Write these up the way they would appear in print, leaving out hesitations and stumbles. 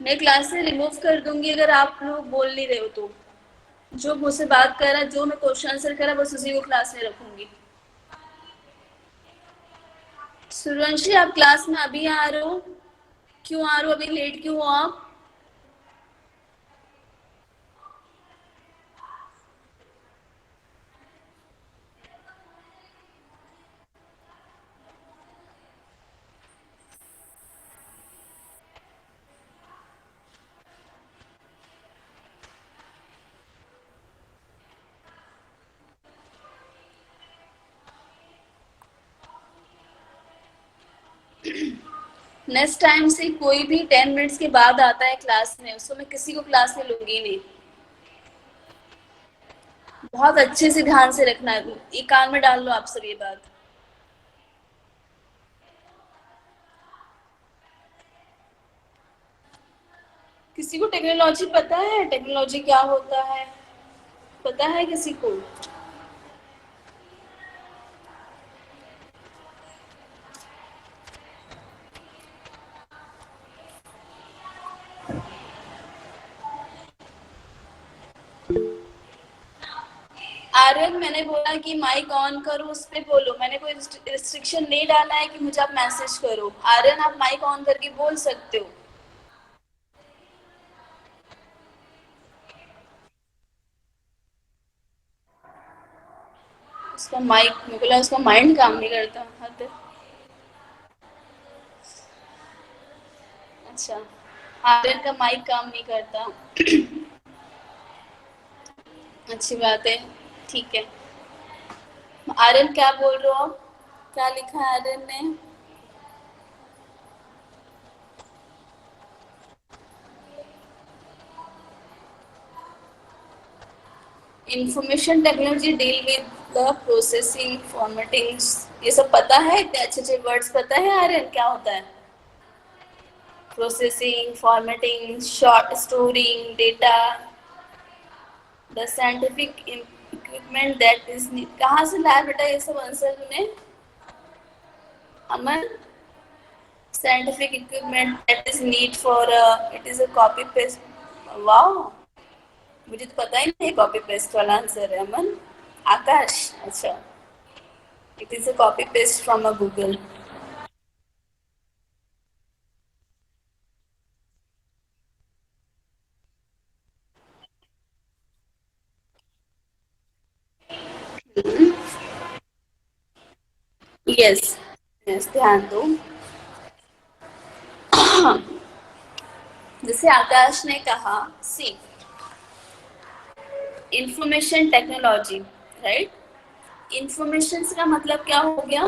मैं क्लास से रिमूव कर दूंगी अगर आप लोग बोल नहीं रहे हो तो। जो मुझसे बात कर रहा है, जो मैं क्वेश्चन आंसर कर रहा बस उसी को क्लास में रखूंगी। सूर्यवंशी आप क्लास में अभी आ रहे हो? क्यों आ रहे हो, अभी लेट क्यों हो आप? नेक्स्ट टाइम से कोई भी 10 मिनट्स के बाद आता है क्लास में, उसको मैं किसी को क्लास में लूंगी नहीं। बहुत अच्छे से ध्यान से रखना है, ये कान में डाल लो आप सब ये बात। किसी को टेक्नोलॉजी पता है, टेक्नोलॉजी क्या होता है? पता है किसी को? आर्यन, मैंने बोला कि माइक ऑन करो, उस पे बोलो। मैंने कोई रिस्ट्रिक्शन नहीं डाला है कि मुझे आप मैसेज करो। आर्यन, आप माइक ऑन करके बोल सकते हो। उसका माइक, मुझे लगा उसका माइंड काम नहीं करता। हद है। अच्छा, आर्यन का माइक काम नहीं करता। अच्छी बात है। ठीक है। आर्यन क्या बोल रहे हो आप? क्या लिखा है आर्यन ने? Information technology deal with the processing, formatting, ये सब पता है? इतने अच्छे अच्छे वर्ड्स पता है आर्यन क्या होता है? Processing, formatting, short storing data, the scientific equipment that is need. कहाँ से लाया बेटा ये सब आंसर तूने? Aman, scientific equipment that is need for it is a copy paste. Wow, मुझे तो पता ही नहीं कॉपी पेस्ट वाला आंसर है अमन। आकाश, अच्छा, it is a copy paste from a Google. Yes, yes, ध्यान दो। जैसे आकाश ने कहा, see, information technology, right? Information का मतलब क्या हो गया?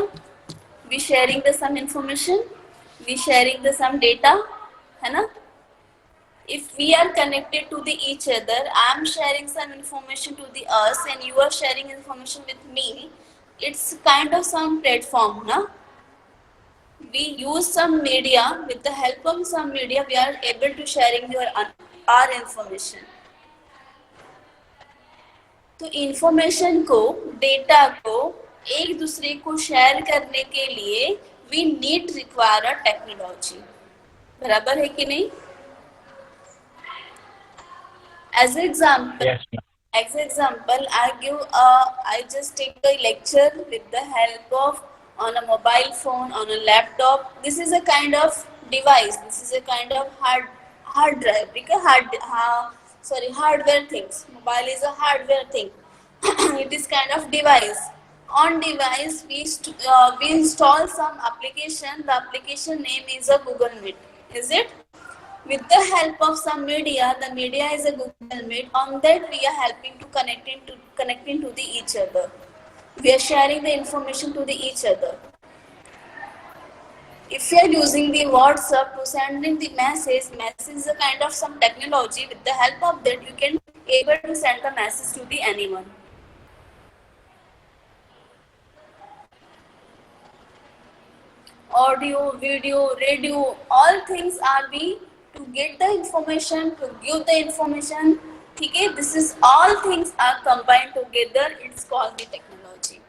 We sharing the some information, we sharing the some data, है ना? If we are connected to the each other, I am sharing some information to the us and you are sharing information with me, it's kind of some platform, na? We use some media, with the help of some media we are able to sharing your our information. तो information को, data को एक दूसरे को share करने के लिए we need require a technology. बराबर है कि नहीं? As an example, Yes, ma'am. I just take a lecture with the help of on a mobile phone, on a laptop. This is a kind of device. This is a kind of hard drive. Because hardware things. Mobile is a hardware thing. It is kind of device. On device, we install some application. The application name is a Google Meet. Is it? With the help of some media, the media is a Google Meet. On that, we are helping to connecting to the each other. We are sharing the information to the each other. If you are using the WhatsApp to sending the message is a kind of some technology. With the help of that, you can able to send the message to the anyone. Audio, video, radio, all things are be to get the information, to give the information. Okay, this is all things are combined together. It's called the technology.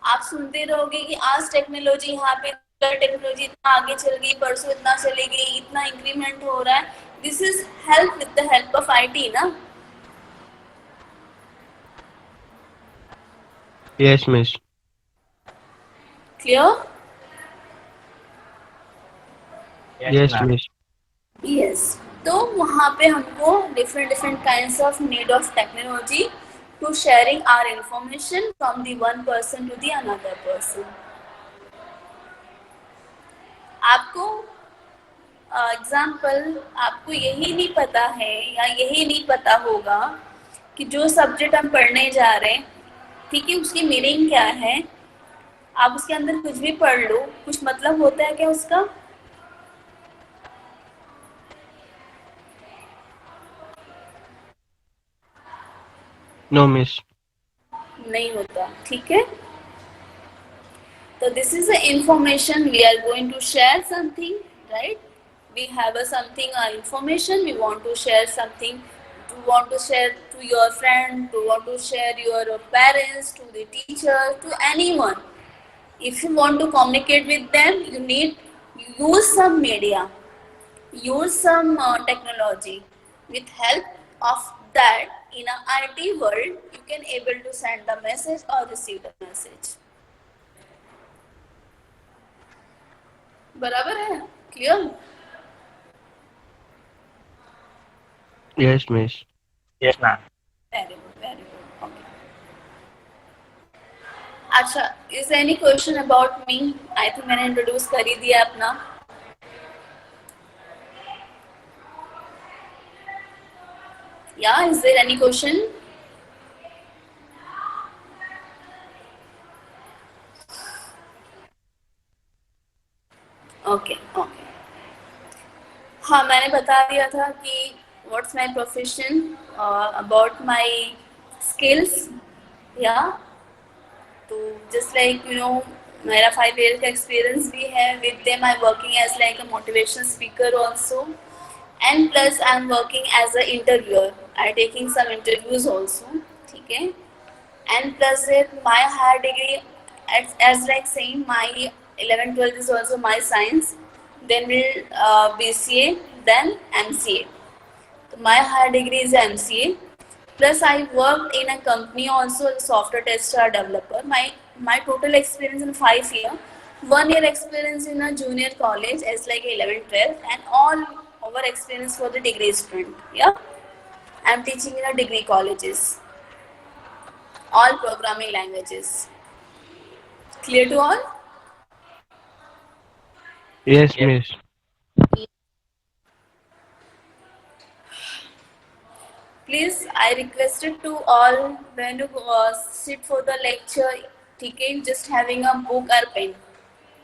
आप सुनते रहोगे कि आज technology यहाँ पे technology इतना आगे चल गई, परसों इतना चलेगी, इतना इंक्रीमेंट हो रहा है. This is help with the help of IT ना. Yes, miss. Clear. Yes, miss. Yes. तो वहाँ पे हमको different different kinds of need of technology to sharing are information from the one person to the another person. आपको example, आपको यही नहीं पता है या यही नहीं पता होगा कि जो सब्जेक्ट हम पढ़ने जा रहे हैं, ठीक है, उसकी मीनिंग क्या है. आप उसके अंदर कुछ भी पढ़ लो, कुछ मतलब होता है क्या उसका? No, miss. नहीं होता. ठीक है. So this is the information we are going to share something, right? We have a something information. We want to share something. To want to share to your friend. To want to share your parents, to the teacher, to anyone. If you want to communicate with them, you need use some media, use some technology. With help of that, in a IT world, you can able to send the message or receive the message. बराबर है. Clear. Yes, miss. Very good, very good. Okay. अच्छा, is any question about me? I think मैंने introduce कर ही दिया अपना. या is there any question? Okay, okay. हाँ, मैंने बता दिया था कि what's my profession, about my skills. या तो जस्ट लाइक यू नो, मेरा 5 years का एक्सपीरियंस भी है. With them I working as like a motivation speaker also, and plus I'm working as a interviewer. I'm taking some interviews also. ठीक है. And plus with my higher degree, as like saying my 11 12 is also my science. Then will BCA, then MCA. So my higher degree is MCA. Plus I worked in a company also as a software tester developer. My total experience in 5 years. 1 year experience in a junior college as like 11 12, and all over experience for the degree student. Yeah, I'm teaching in a degree colleges, all programming languages. Clear to all? Yes, miss. Please, I requested to all when you sit for the lecture, ठीक है, just having a book or pen.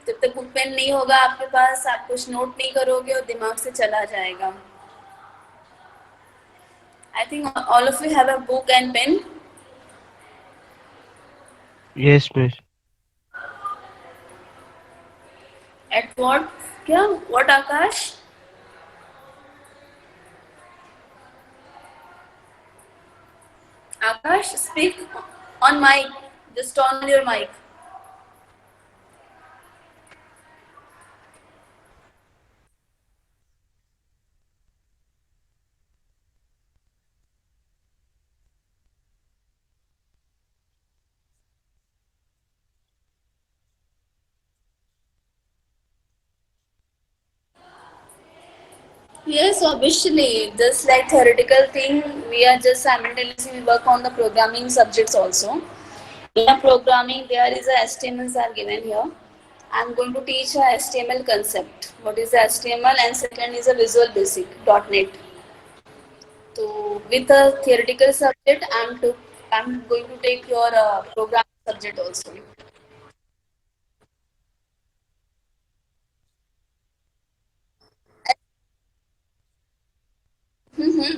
जब तक book pen नहीं होगा आपके पास, आप कुछ note नहीं करोगे और दिमाग से चला जाएगा. I think all of you have a book and pen. Yes, miss. At what? क्या? What Akash? Akash, speak on mic. Just on your mic. Yes, obviously, just like theoretical thing, we are just simultaneously work on the programming subjects also. In a programming, there is a HTMLs are given here. I'm going to teach a HTML concept. What is the HTML? And second is a Visual Basic .NET. So with a theoretical subject, I'm going to take your programming subject also.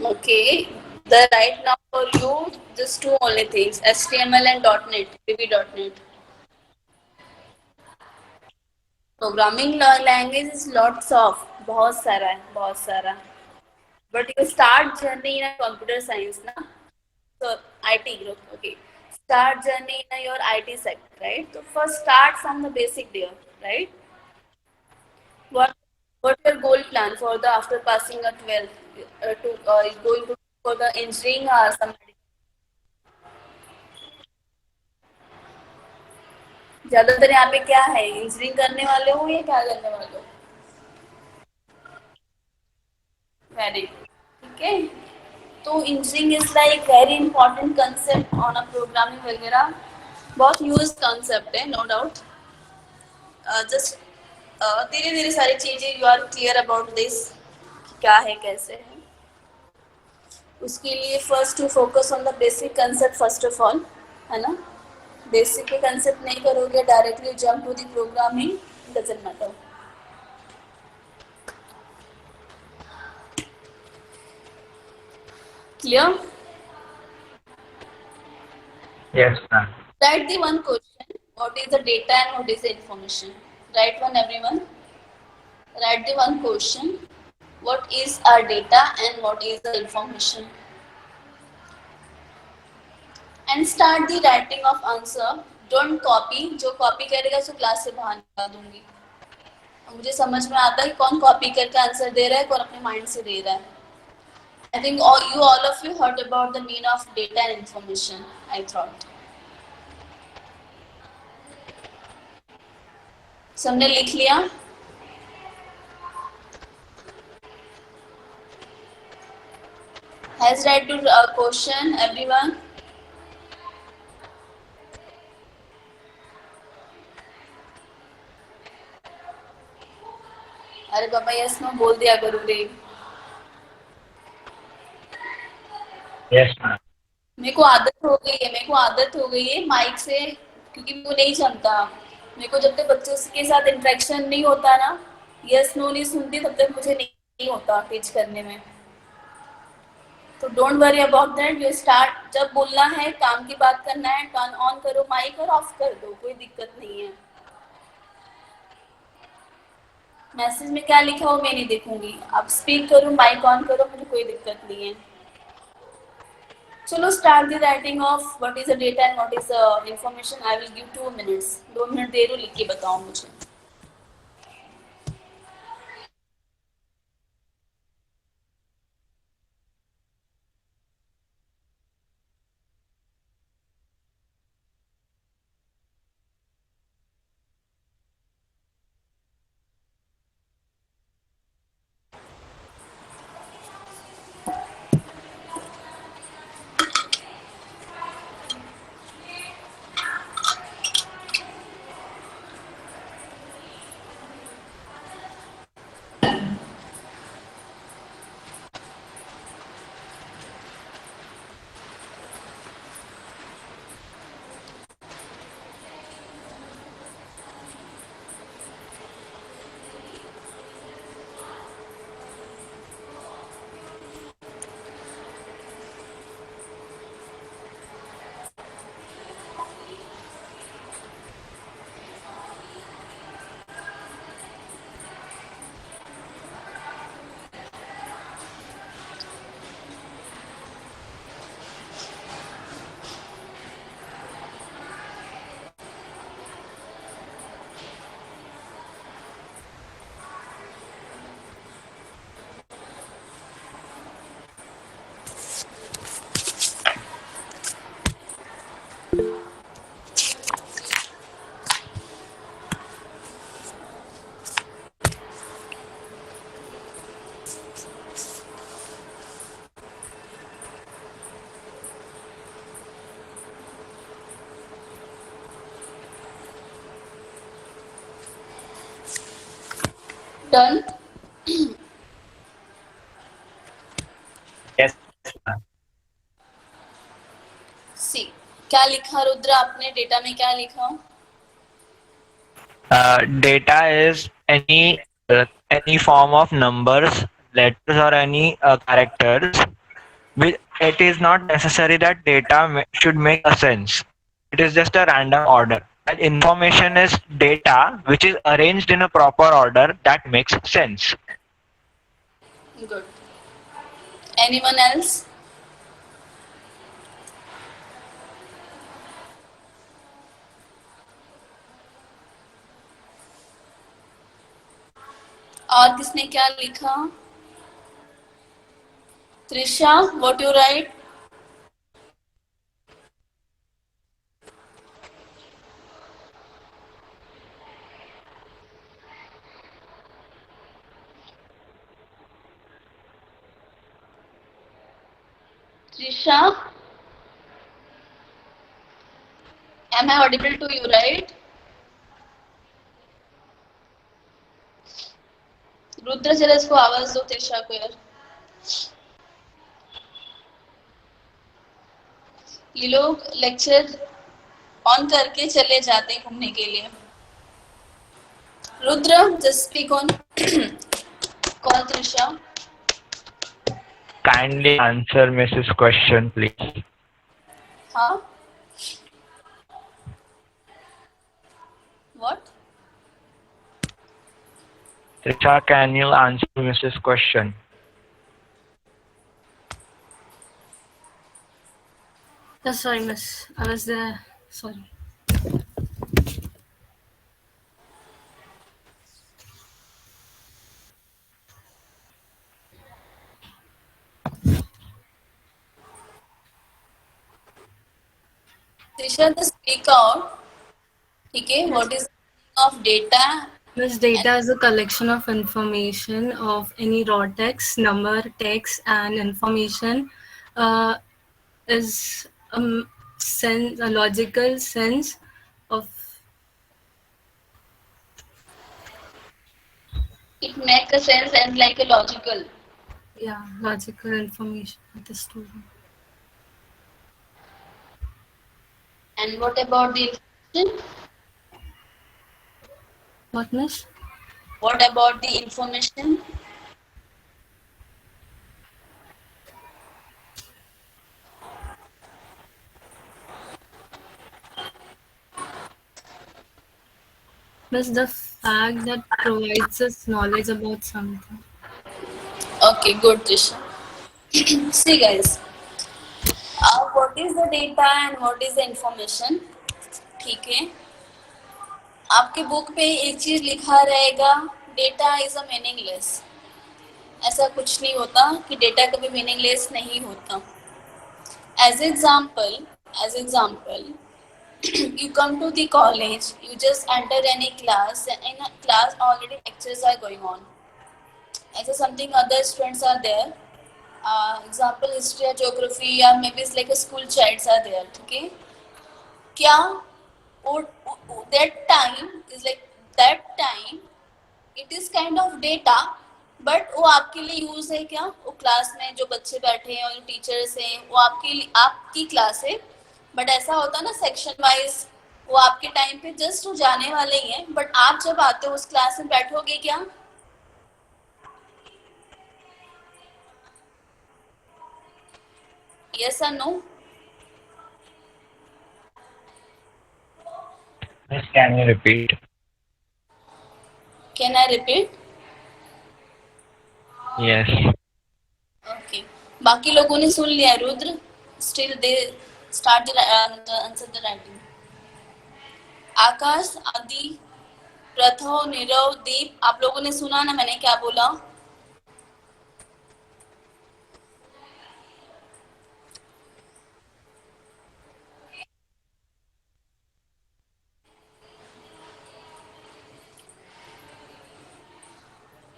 Okay. The right now for you, just two only things: HTML and .NET, VB.NET. Programming language is lots of, बहुत सारा है, बहुत सारा. But you start journey in a computer science, na? So IT group, okay. Start journey in your IT sector, right? So first start from the basic there, right? What what your goal plan for the after passing a 12th? To going to for the engineering or some ज्यादातर यहाँ पे क्या है, engineering करने वाले हो या क्या करने वाले हो? वेरी ठीक है। तो engineering is like very important concept on a programming वगैरह, बहुत यूज कंसेप्ट है, नो डाउट। जस्ट धीरे धीरे सारी चीजें you are clear about this, क्या है कैसे है। उसके लिए first to focus on the basic concept first of all, है ना। बेसिक के कंसेप्ट नहीं करोगे, directly jump to the programming, doesn't matter. Clear? Yes, ma'am. Write the one question, what is the data and what is the information? Write one, everyone. Write the one question, what is our data and what is the information? And start the writing of answer. Don't copy, जो copy करेगा उसको class से बाहर निकाल दूंगी। मुझे समझ में आता है कि कौन कॉपी करके आंसर दे रहा है, कौन अपने माइंड से दे रहा है। I think all of you heard about the meaning of data and information, I thought. सबने लिख लिया? Has read to question everyone? अरे बाबा यस नो बोल दिया करो रे। Yes, ma'am. मेरे को आदत हो गई है माइक से, क्योंकि वो नहीं जमता। मेरे को जब तक बच्चों के साथ इंटरेक्शन नहीं होता ना, यस नो नहीं सुनती, तब तक मुझे नहीं होता टीच करने में। तो don't worry about that, you start, जब बोलना है काम की बात करना है, टर्न ऑन करो माइक और ऑफ कर दो, कोई दिक्कत नहीं है। मैसेज में क्या लिखा हो मैं नहीं देखूंगी, आप स्पीक करो, माइक ऑन करो, मुझे कोई दिक्कत नहीं है। चलो start the writing of what is the data and what is the information. I will give 2 minutes, 2 minute दे रही हूँ, लिख के बताओ मुझे। डन। Yes, ma'am. सी, क्या लिखा रुद्र आपने डेटा में, क्या लिखा? Data is any form of numbers, letters, or any characters. It is not necessary that data should make a sense. It is just a random order. And information is data which is arranged in a proper order that makes sense. Good. Anyone else? और किसने क्या लिखा? Trisha, what you right? Trisha, am I audible to you, right? Rudra, जरा इसको आवाज दो त्रिशा को यार। ये लोग लेक्चर ऑन करके चले जाते हैं घूमने के लिए। Rudra, just speak on call Trisha. Kindly answer Mrs. question, please. हाँ, what? Trisha, can you answer Mrs. question? Sorry, miss. I was there. Sorry. Trisha, just speak out. ठीक है, what is the meaning of data? Miss, data is a collection of information of any raw text, number, text, and information is a logical sense of. It make a sense and like a logical. Yeah, logical information of the student. And what about the information? What, miss? What about the information? Miss, the fact that provides us knowledge about something. Okay, good, Trisha. See, guys, what is the data and what is the information? ठीक है, आपके book पे एक चीज लिखा रहेगा, data is a meaningless. ऐसा कुछ नहीं होता कि डेटा कभी मीनिंगलेस नहीं होता। As example, you come to the college, you just enter any class, and in a class already lectures are going on. As something other students are there, example history or geography or maybe it's like a school childs are there. Okay, क्या that time it is kind of data, but वो आपके लिए use है क्या? वो class में जो बच्चे बैठे हैं और जो टीचर्स हैं वो आपकी क्लास है, बट ऐसा होता है ना सेक्शन वाइज, वो आपके टाइम पे जस्ट वो जाने वाले ही हैं, बट आप जब आते हो उस क्लास में बैठोगे क्या? यस और no? Miss, can you repeat? Can I repeat? Yes. Okay, बाकी लोगों ने सुन लिया। Rudra, still they start the answer the writing. Akash, Aadi, Prathav, Nirav, दीप, आप लोगों ने सुना ना मैंने क्या बोला?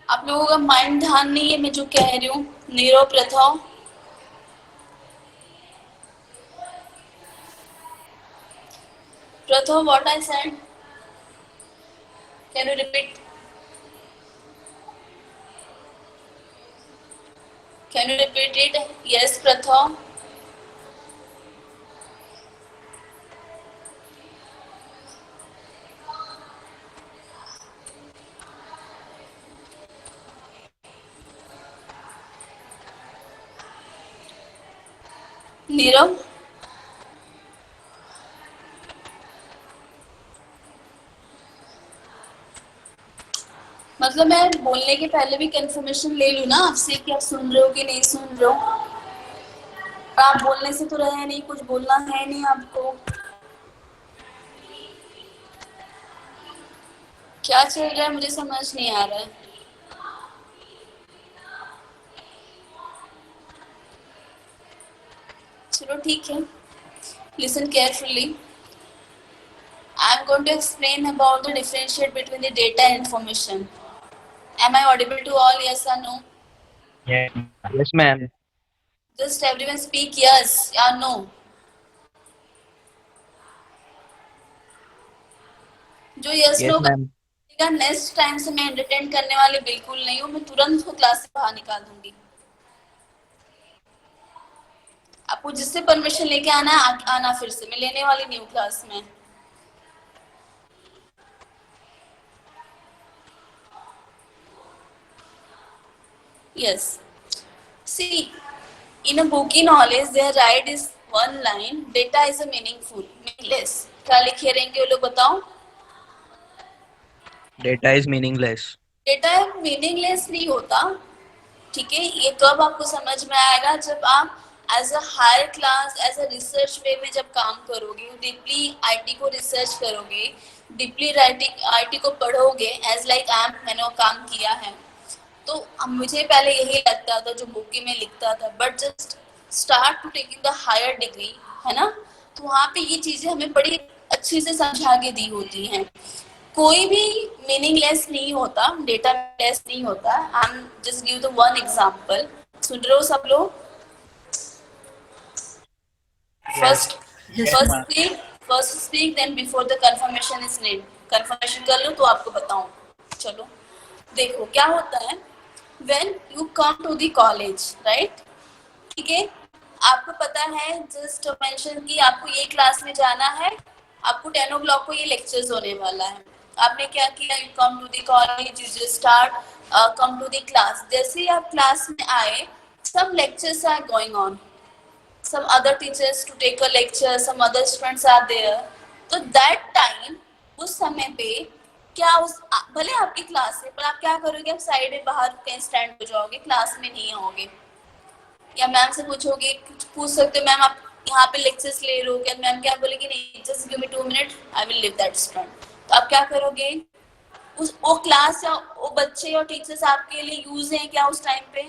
आप लोगों का माइंड ध्यान नहीं है मैं जो कह रही हूँ? Nirav, प्रथव, what I said? Can you repeat? Can you repeat it? Yes, Pratha. Nirav, मतलब मैं बोलने के पहले भी कंफर्मेशन ले लूँ ना आपसे कि आप सुन रहे हो कि नहीं सुन रहे हो। आप बोलने से तो रहे नहीं, कुछ बोलना है नहीं आपको। क्या चल रहा है मुझे समझ नहीं आ रहा है। चलो ठीक है. Listen carefully. I'm going to explain about the differentiate between the data and information. Am I audible to all? Yes or no? Yes. Yes, ma'am. Just everyone speak yes or no. जो yes Yes, no ma'am. का next time से मैं entertain करने वाली बिल्कुल नहीं हूँ. मैं तुरंत उसको क्लास से बाहर निकाल दूंगी. आपको जिससे परमिशन लेके आना है आना. फिर से मैं लेने वाली नहीं हूँ क्लास में. Yes. See, in a booky knowledge, their right is one line. Data is a meaningful, meaningless. क्या लिखे रहेंगे वो लोग बताओ. Data is meaningless. Data meaningless नहीं होता. ठीक है. ये कब आपको समझ में आएगा जब आप as a higher class as a research way में जब काम करोगे, डीपली आईटी को रिसर्च करोगे, डीपली आईटी को पढ़ोगे. एज लाइक मैंने वो काम किया है. तो मुझे पहले यही लगता था जो बुक में लिखता था. But just start to taking the higher degree, है ना. तो वहाँ पे ये चीजें हमें बड़ी अच्छी से समझा के दी होती हैं. कोई भी मीनिंगलेस नहीं होता, डेटा लेस नहीं होता. I am just give the one example. सुन रहे हो सब लोग. First speak then before the confirmation is need. Confirmation कर लो तो आपको बताऊं. चलो देखो क्या होता है. when you come to the college, right? ठीक है. आपको पता है जस्ट मेंशन कि आपको ये क्लास में जाना है. आपको 10 o'clock को ये लेक्चर्स होने वाला है. आपने क्या किया. You come to the college, you just start come to the class. जैसे ही आप क्लास में आए, some lectures are going on, some other teachers to take a lecture, some other students are there. तो that time, उस समय पे क्या उस भले आपकी क्लास है पर आप क्या करोगे. आप साइड में बाहर कहीं स्टैंड हो जाओगे, क्लास में नहीं आओगे. या मैम से पूछोगे, पूछ सकते हो मैम आप यहाँ पे लेक्चर्स ले रहे हो क्या. मैम क्या बोलेगी, नहीं just give me 2 minutes, I will leave that student. तो आप क्या करोगे. उस वो क्लास या वो बच्चे और टीचर्स आपके लिए यूज हैं क्या उस टाइम पे.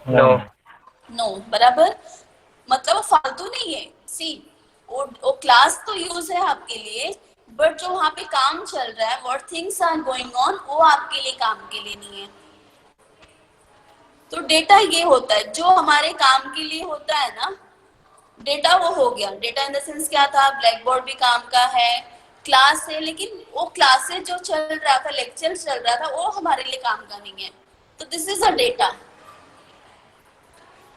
नो. बराबर. मतलब वो फालतू नहीं है. सी वो क्लास तो यूज है आपके लिए, बट जो वहाँ पे काम चल रहा है, what things are going on, वो आपके लिए काम के लिए नहीं है. तो डेटा ये होता है जो हमारे काम के लिए होता है ना. डेटा वो हो गया. डेटा इन द सेंस क्या था. ब्लैक बोर्ड भी काम का है, क्लास है, लेकिन वो क्लासेस जो चल रहा था, लेक्चर चल रहा था, वो हमारे लिए काम का नहीं है. तो दिस इज अ डेटा.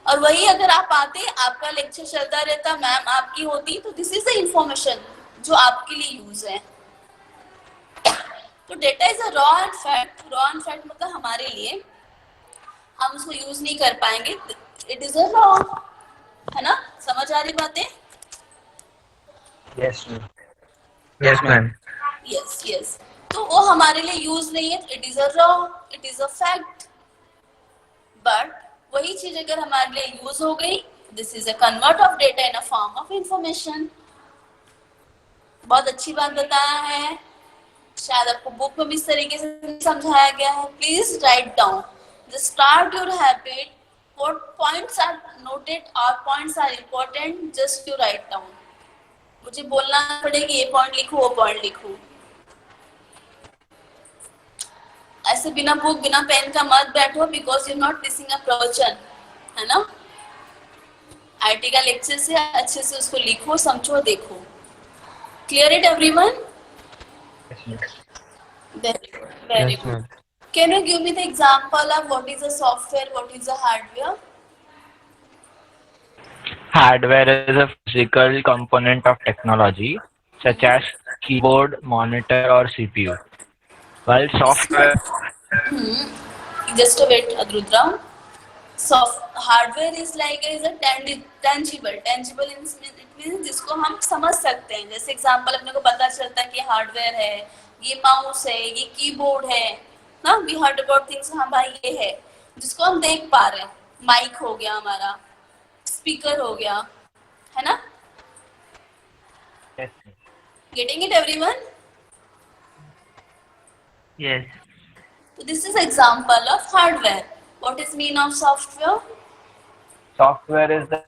और वही अगर आप आते, आपका लेक्चर चलता रहता, मैम आपकी होती, तो दिस इज द इंफॉर्मेशन जो आपके लिए यूज है. तो data is a raw and fact. Raw and fact मतलब हमारे लिए, हम उसको यूज नहीं कर पाएंगे. इट इज अ रॉ, है ना. समझ आ रही बातें. Yes, ma'am. Yes, ma'am. Yes. तो वो हमारे लिए यूज नहीं है. It is a raw, it is a fact. But वही चीज अगर हमारे लिए यूज हो गई, this is a convert of data in a form of information. बहुत अच्छी बात बताया है. शायद आपको बुक में भी इस तरीके से समझाया गया है. Please write down. Just start your habit. What points are noted और points are important, just you write down. मुझे बोलना पड़ेगा ये पॉइंट लिखो, वो पॉइंट लिखो. ऐसे बिना बुक बिना पेन का मत बैठो, बिकॉज यू नॉट लिसनिंग अ प्रवचन, है ना. आईटी का लेक्चर से अच्छे से उसको लिखो, समझो, देखो. Clear it everyone. Very Yes, good. ma'am. Can you give me the example of what is a software, what is a hardware? Hardware is a physical component of technology, such as keyboard, monitor, or CPU. While software, Just a wait, Adrudra. Hardware is like is a tangible. Tangible it means जिसको हम समझ सकते हैं. जैसे example अपने को पता चलता है कि हार्डवेयर है, ये माउस है, ये कीबोर्ड है ना. We heard about things. हाँ भाई ये है जिसको हम देख पा रहे हैं. माइक हो गया हमारा, स्पीकर हो गया, है ना. Getting it everyone? yes, So this is example of hardware. What is mean of software? Software is the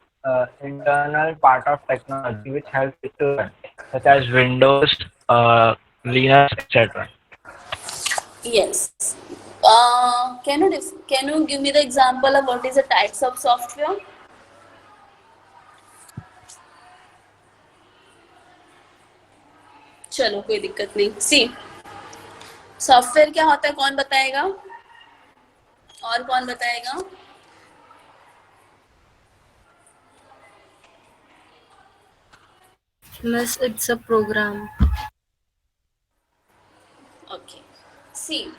internal part of technology which helps it to run, such as Windows, Linux, etc. Yes. Can you give me the example of what is the types of software? चलो कोई दिक्कत नहीं. सी software क्या होता है, कौन बताएगा? और कौन बताएगा? Miss, it's a program. Okay. See,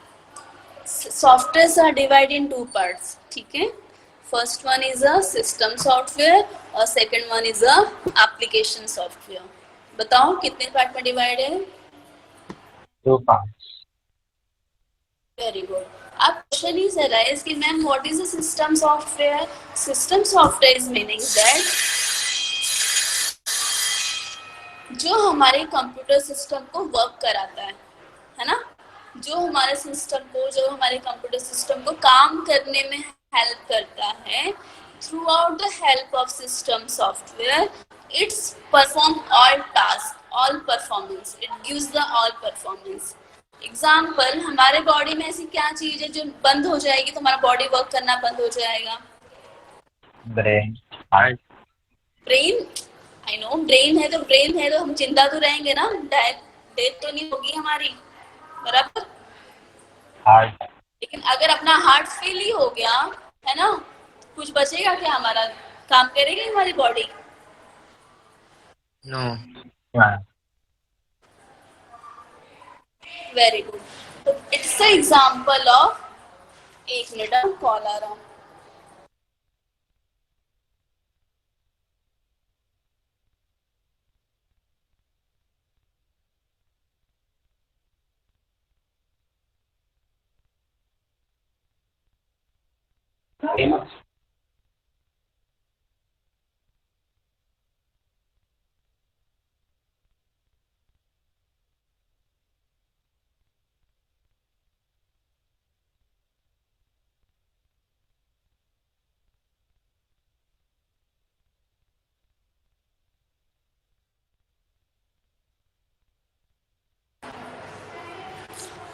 softwares are divided in two parts. ठीक है? First one is a system software और second one is a application software. बताओ कितने पार्ट में डिवाइड है? 2 parts. Very good. अब क्वेश्चन इज अराइज कि ma'am what is a system software? System software is meaning that जो हमारे computer system को वर्क कराता है ना? जो हमारे सिस्टम को, जो हमारे कंप्यूटर सिस्टम को काम करने में हेल्प करता है, through out the help of system software it's perform all task, all performance, it gives the all performance. Example, हमारे बॉडी में ऐसी क्या चीज है जो बंद हो जाएगी तो हमारा बॉडी वर्क करना बंद हो जाएगा? Brain. Brain. I know brain है तो हम जिंदा तो रहेंगे ना, डेथ तो नहीं होगी हमारी, बराबर? Heart. लेकिन अगर अपना हार्ट फेल ही हो गया है ना, कुछ बचेगा क्या? हमारा काम करेगी हमारी body? No. Yeah. Very good. तो इट्स अ एग्जांपल ऑफ, एक मिनट कॉल आ रहा हूँ.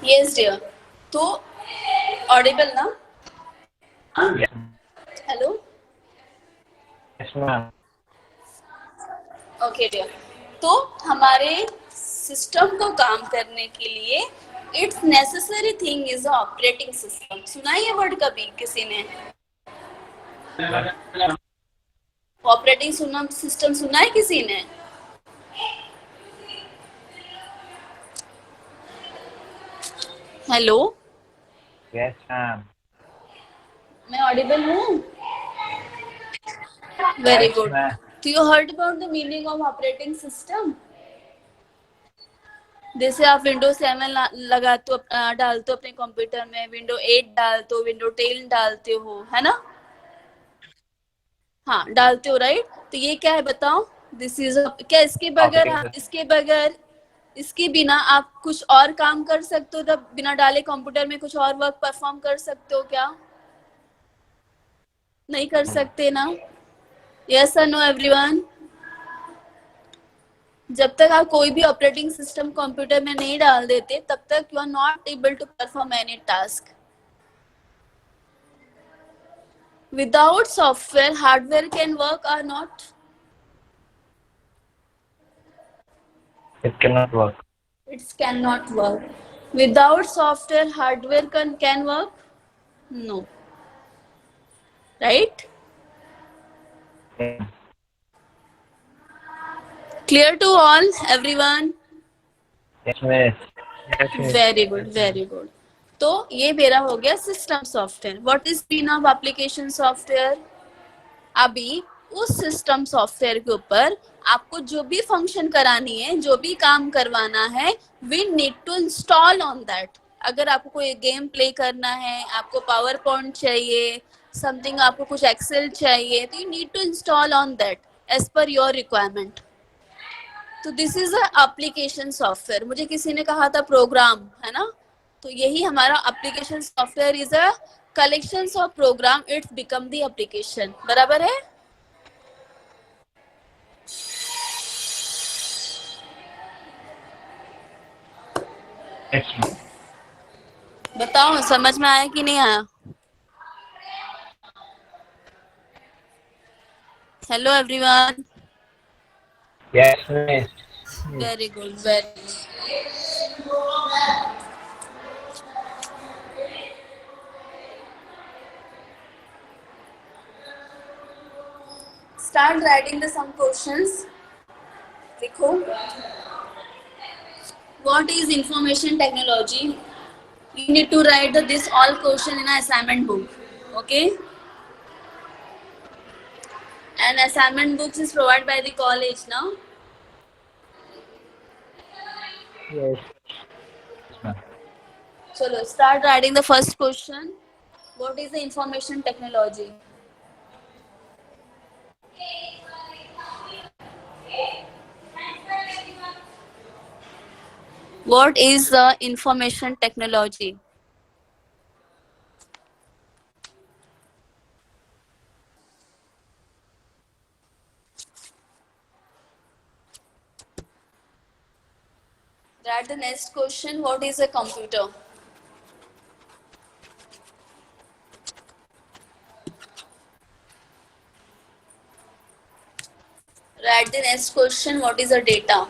Yes dear. तो ऑडिबल ना? Hello. Yes, ma'am. Okay dear. तो हमारे सिस्टम को काम करने के लिए it's necessary thing is operating system. सुना है ये वर्ड कभी किसी ने? ऑपरेटिंग सिस्टम सुना है किसी ने? हेलो. Yes, ma'am. मैं ऑडिबल हूँ? Very Yes, good. ma'am. तो you heard about the meaning of operating system? जैसे आप विंडो 7 लगाते हो, डालते हो अपने कंप्यूटर में, विंडो 8 डालते हो, विंडो 10 डालते हो, है ना? हाँ डालते हो, राइट? तो ये क्या है बताओ? दिस इज क्या इसके बिना आप कुछ और काम कर सकते हो? तब बिना डाले कंप्यूटर में कुछ और वर्क परफॉर्म कर सकते हो क्या? नहीं कर सकते ना? यस और नो एवरीवन? जब तक आप कोई भी ऑपरेटिंग सिस्टम कंप्यूटर में नहीं डाल देते तब तक you are not able to perform any task. Without software, hardware can work or not? It cannot work. It cannot work. Without software, hardware can work? No. Right? Yeah. Clear to all, everyone? Yes, miss. Yes, yes. Very good, very good. तो ये मेरा हो गया system software. What is mean of application software? अभी उस system software के ऊपर आपको जो भी फंक्शन करानी है, जो भी काम करवाना है, we need to install on that. अगर आपको कोई गेम प्ले करना है, आपको पावर पॉइंट चाहिए, समथिंग आपको कुछ एक्सेल चाहिए, तो you need to install on that as पर योर रिक्वायरमेंट. तो this is a application software. मुझे किसी ने कहा था प्रोग्राम, है ना? तो यही हमारा application software is a collections of program it's become the application. बराबर है? Yes, ma'am. बताओ समझ में आया कि नहीं आया? Hello everyone. Yes, miss. Very good. Very good. Start writing the some questions. लिखो. What is information technology? You need to write this all question in an assignment book. Okay? And assignment books is provided by the college now. Yes, ma'am. Chalo, start writing the first question. What is the information technology? What is the information technology? Write the next question. What is a computer? Write the next question. What is a data?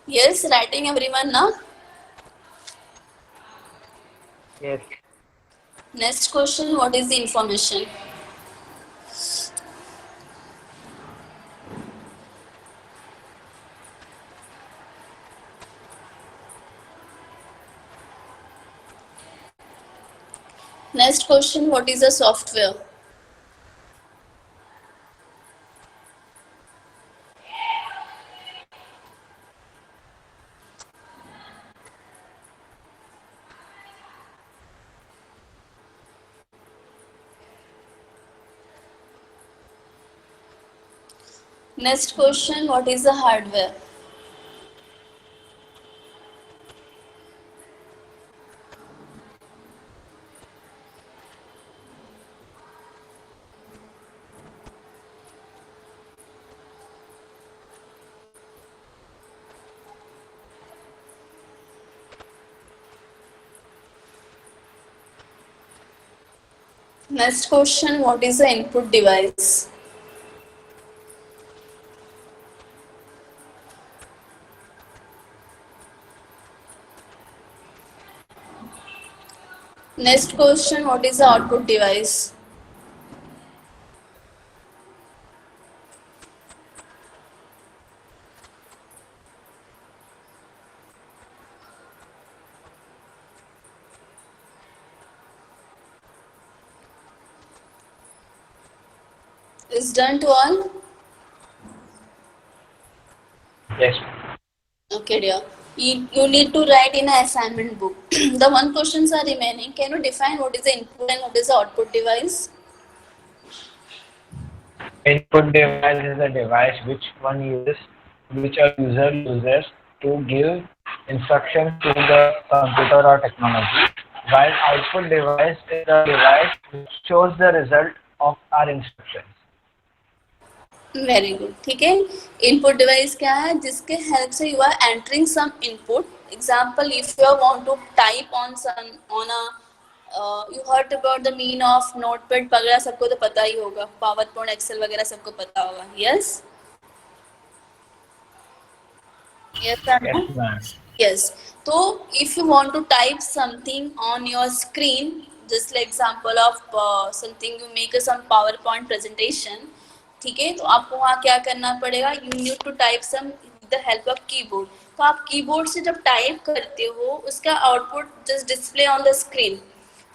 Yes, writing everyone now. Yes. Next question. What is the information? Next question. What is a software? Next question. What is the hardware? Next question. What is the input device? Next question. What is the output device? Is done to all? Yes. Okay, dear. You need to write in an assignment book. The one questions are remaining. Can you define what is the input and what is the output device? Input device is a device which a user uses to give instructions to the computer or technology, while output device is a device which shows the result of our instructions. Very good. ठीक है. Input device क्या है? जिसके help से you are entering some input. Example, if you want to type on a you heard about the mean of notepad वगैरह, सबको तो पता ही होगा. पावर पॉइंट, एक्सेल वगैरह सबको पता होगा. Yes yes Yes, ma'am. yes. So if you want to type something on your screen, just like example of something, you make some PowerPoint presentation. ठीक है. तो आपको वहाँ क्या करना पड़ेगा? You need to type some with the help of keyboard. तो आप कीबोर्ड से जब टाइप करते हो, उसका output just display on the screen.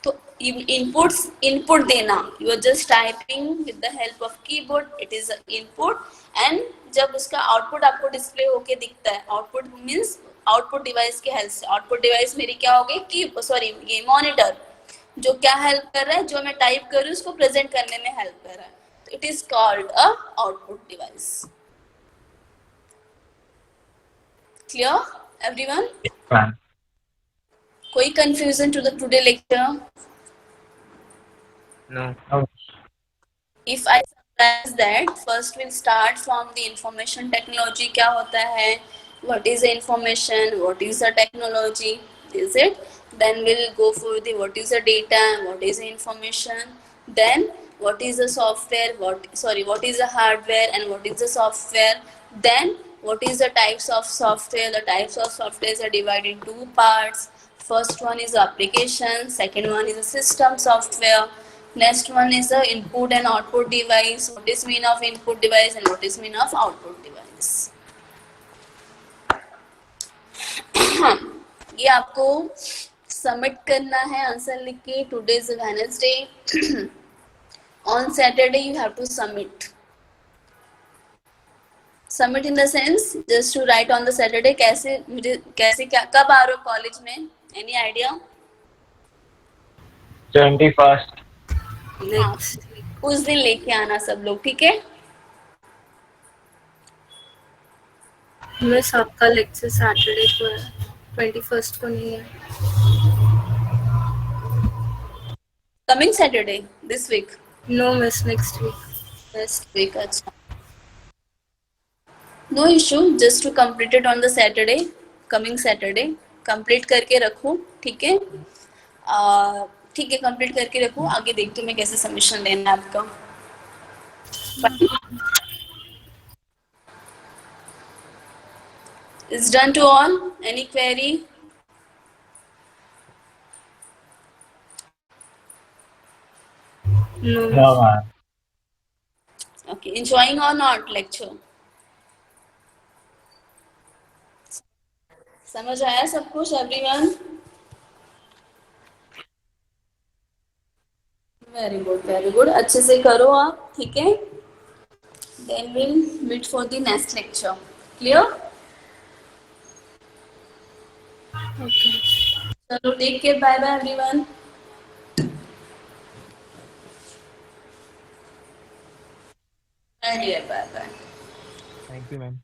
तो इनपुट देना, you are just typing with the help of keyboard, it is input, and जब उसका आउटपुट आपको डिस्प्ले होके दिखता है, आउटपुट मींस आउटपुट डिवाइस के हेल्प से, आउटपुट डिवाइस मेरी क्या हो गई की सॉरी ये मॉनिटर, जो क्या हेल्प कर रहा है, जो मैं टाइप कर रही हूँ उसको प्रेजेंट करने में हेल्प कर रहा है, तो it is called a output device. Clear everyone? Ma'am. कोई confusion to the today lecture? No. If I summarize that, first we'll start from the information technology. क्या होता है? What is the information? What is the technology? Is it? Then we'll go for the what is the data? What is the information? Then what is the software? What is the hardware and what is the software? Then what is the types of software? The types of softwares are divided in two parts. First one is application. Second one is a system software. Next one is the input and output device. What is mean of input device and what is mean of output device? ये आपको submit करना है answer लिख के. Today is Wednesday. On Saturday you have to submit. Submit in the sense just to write on the Saturday. कैसे क्या कब आ रहे हो कॉलेज में? Any idea? 21st. Next. उस दिन लेके आना सब लोग, ठीक है? मिस आपका लेक्चर सैटरडे को है, 21st को नहीं है. Coming Saturday this week? No miss, next week. Next week. अच्छा, no issue. Just to complete it on the Saturday, coming Saturday. Complete करके रखो, ठीक है? ठीक है, कंप्लीट करके रखो. आगे देखती हूँ मैं कैसे सबमिशन देना है आपका. It's done to all. Any query? No. No, ma'am. Okay, enjoying or not lecture? समझ आया सब कुछ everyone? Very good, very good. अच्छे से करो आप, ठीक है? Then we'll meet for the next lecture. Clear? Okay. चलो, take care. Bye bye everyone. Bye bye. Thank you, ma'am.